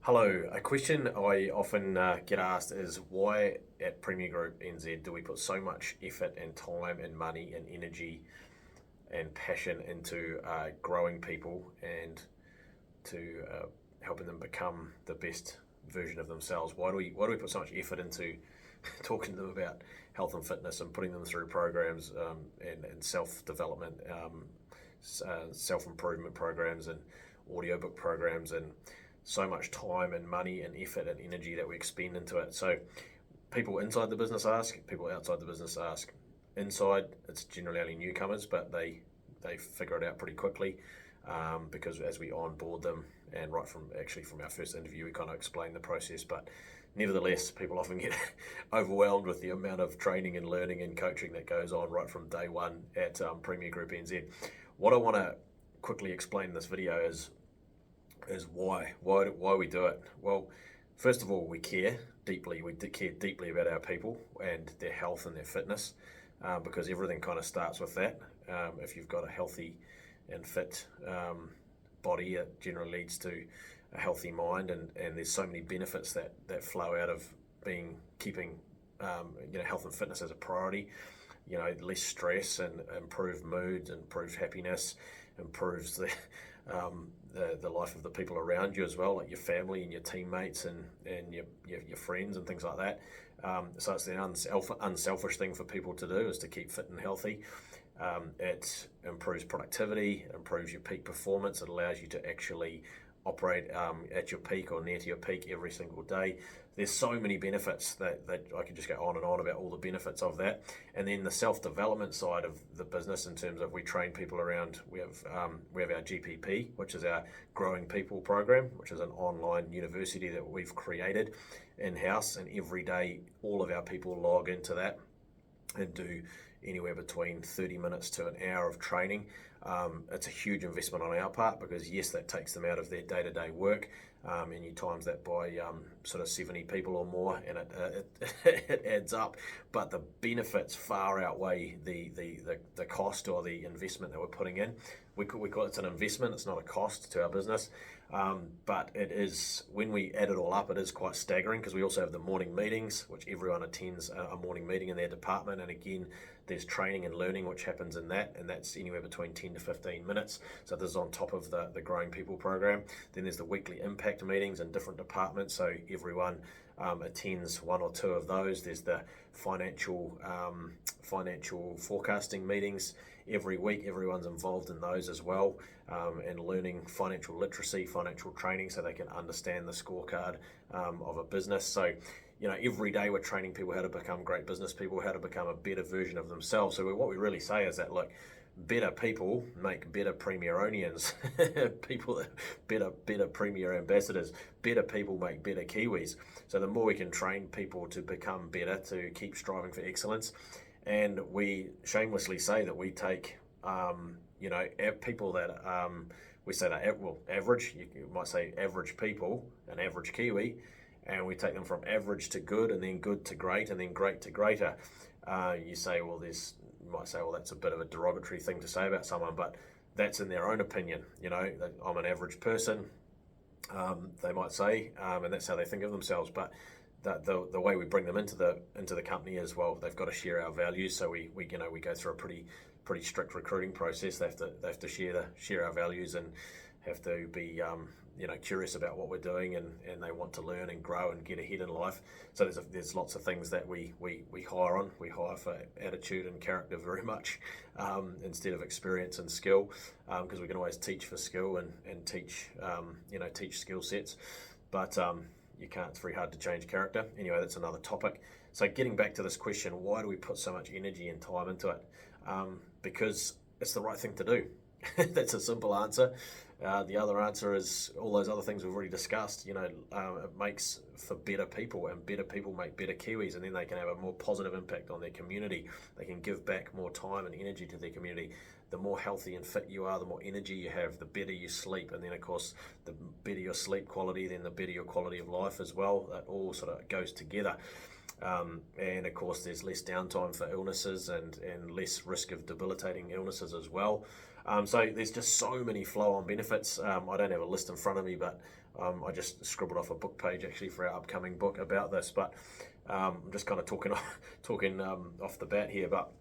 Hello. A question I often get asked is why at Premier Group NZ do we put so much effort and time and money and energy and passion into growing people and to helping them become the best version of themselves? Why do we put so much effort into talking to them about health and fitness and putting them through programs and self development, self improvement programs and audiobook programs and so much time and money and effort and energy that we expend into it. So people inside the business ask, people outside the business ask. Inside, it's generally only newcomers, but they figure it out pretty quickly because as we onboard them, and right from our first interview, we kind of explain the process. But nevertheless, people often get overwhelmed with the amount of training and learning and coaching that goes on right from day one at Premier Group NZ. What I want to quickly explain in this video is why we do it. Well, first of all, we care deeply. We care deeply about our people and their health and their fitness because everything kind of starts with that. If you've got a healthy and fit body, it generally leads to a healthy mind, and there's so many benefits that flow out of keeping health and fitness as a priority. Less stress and improved mood, improved happiness, improves the life of the people around you as well, like your family and your teammates and your friends and things like that. So it's the unselfish thing for people to do is to keep fit and healthy. It improves productivity, improves your peak performance. It allows you to actually operate at your peak or near to your peak every single day. There's so many benefits that I could just go on and on about all the benefits of that. And then the self-development side of the business, in terms of we train people around, we have our GPP, which is our Growing People program, which is an online university that we've created in-house, and every day all of our people log into that and do anywhere between 30 minutes to an hour of training. It's a huge investment on our part because yes, that takes them out of their day-to-day work, and you times that by sort of 70 people or more, and it adds up. But the benefits far outweigh the cost or the investment that we're putting in. We call it an investment. It's not a cost to our business, but it is, when we add it all up, it is quite staggering because we also have the morning meetings, which everyone attends a morning meeting in their department, and again, there's training and learning which happens in that, and that's anywhere between 10 to 15 minutes. So this is on top of the Growing People program. Then there's the weekly impact meetings in different departments, so everyone attends one or two of those. There's the financial forecasting meetings every week. Everyone's involved in those as well, and learning financial literacy, financial training, so they can understand the scorecard of a business. So every day we're training people how to become great business people, how to become a better version of themselves. So what we really say is that, look, better people make better Premieronians, better Premier ambassadors, better people make better Kiwis. So the more we can train people to become better, to keep striving for excellence, and we shamelessly say that we take, people that we say that average. You might say average people, an average Kiwi, and we take them from average to good, and then good to great, and then great to greater. You might say, well, that's a bit of a derogatory thing to say about someone, but that's in their own opinion. I'm an average person, they might say, and that's how they think of themselves. But the way we bring them into the company is, well, they've got to share our values. So we go through a pretty strict recruiting process. They have to share our values and have to be curious about what we're doing, and they want to learn and grow and get ahead in life. So there's lots of things that we hire on. We hire for attitude and character very much, instead of experience and skill, because we can always teach for skill and teach skill sets, but you can't. It's very hard to change character. Anyway, that's another topic. So getting back to this question, why do we put so much energy and time into it? Because it's the right thing to do. That's a simple answer. The other answer is all those other things we've already discussed. It makes for better people, and better people make better Kiwis, and then they can have a more positive impact on their community. They can give back more time and energy to their community. The more healthy and fit you are, the more energy you have, the better you sleep, and then of course the better your sleep quality, then the better your quality of life as well. That all sort of goes together. And of course there's less downtime for illnesses and less risk of debilitating illnesses as well. So there's just so many flow-on benefits. I don't have a list in front of me, but I just scribbled off a book page actually for our upcoming book about this. But I'm just kind of talking off the bat here, but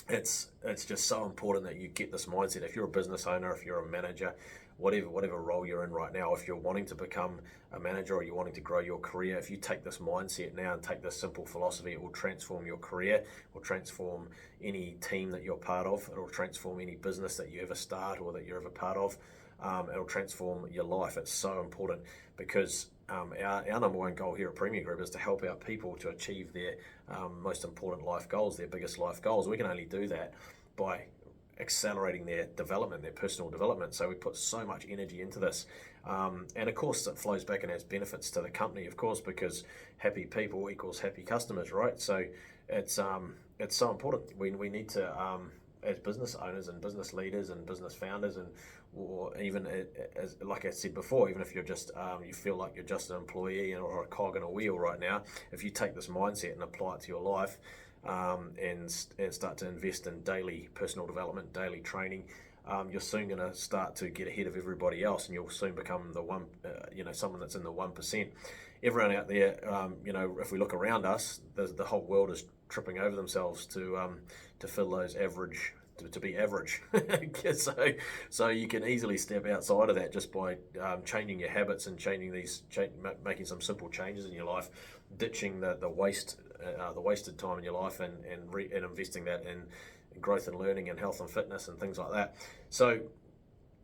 it's just so important that you get this mindset. If you're a business owner, if you're a manager, whatever role you're in right now, if you're wanting to become a manager or you're wanting to grow your career, if you take this mindset now and take this simple philosophy, it will transform your career, it will transform any team that you're part of, it will transform any business that you ever start or that you're ever part of. It'll transform your life. It's so important because our number one goal here at Premier Group is to help our people to achieve their most important life goals, their biggest life goals. We can only do that by accelerating their development, their personal development. So we put so much energy into this. And of course, it flows back and has benefits to the company, of course, because happy people equals happy customers, right? So it's so important. We need to, as business owners and business leaders and business founders, and or even as like I said before, even if you're just you feel like you're just an employee or a cog in a wheel right now, if you take this mindset and apply it to your life, and start to invest in daily personal development, daily training, you're soon going to start to get ahead of everybody else, and you'll soon become the one, someone that's in the 1%. Everyone out there, if we look around us, the whole world is tripping over themselves to fill those average. To be average. So you can easily step outside of that just by changing your habits and making some simple changes in your life, ditching the wasted time in your life, and investing that in growth and learning and health and fitness and things like that. So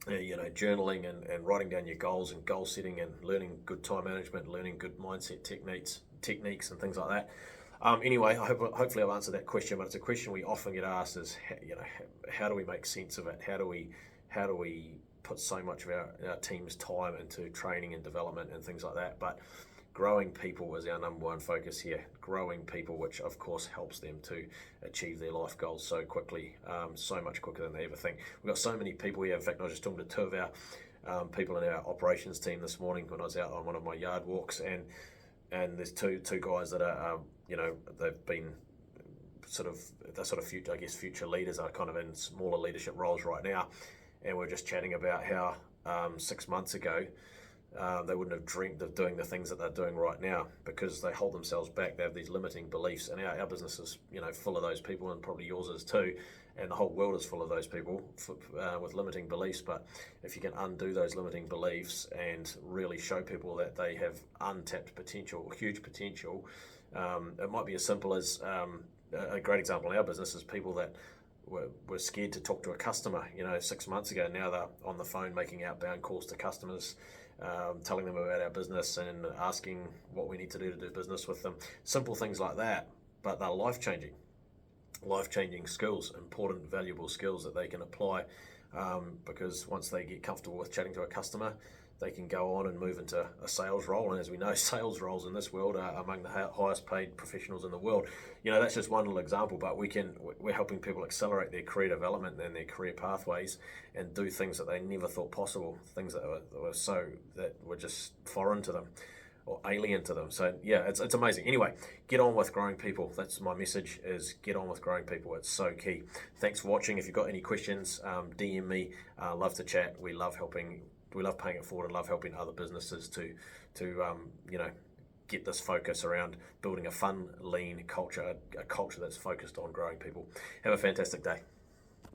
journaling and writing down your goals and goal setting and learning good time management, learning good mindset techniques and things like that. Anyway, hopefully I've answered that question, but it's a question we often get asked: is how do we make sense of it? How do we put so much of our team's time into training and development and things like that? But growing people is our number one focus here. Growing people, which of course helps them to achieve their life goals so quickly, so much quicker than they ever think. We've got so many people here. In fact, I was just talking to two of our people in our operations team this morning when I was out on one of my yard walks, and there's two guys that are they've been future leaders, are kind of in smaller leadership roles right now, and we're just chatting about how 6 months ago they wouldn't have dreamed of doing the things that they're doing right now because they hold themselves back. They have these limiting beliefs, and our business is full of those people, and probably yours is too, and the whole world is full of those people with limiting beliefs. But if you can undo those limiting beliefs and really show people that they have untapped potential, huge potential, it might be as simple as a great example in our business is people that were scared to talk to a customer 6 months ago. Now they're on the phone making outbound calls to customers, telling them about our business and asking what we need to do business with them. Simple things like that, but they're life-changing skills, important, valuable skills that they can apply, because once they get comfortable with chatting to a customer, they can go on and move into a sales role. And as we know, sales roles in this world are among the highest paid professionals in the world. That's just one little example, but we're helping people accelerate their career development and their career pathways and do things that they never thought possible, things that were just foreign to them or alien to them. So yeah, it's amazing. Anyway, get on with growing people. That's my message, is get on with growing people. It's so key. Thanks for watching. If you've got any questions, DM me. Love to chat. We love paying it forward and love helping other businesses to get this focus around building a fun, lean culture, a culture that's focused on growing people. Have a fantastic day.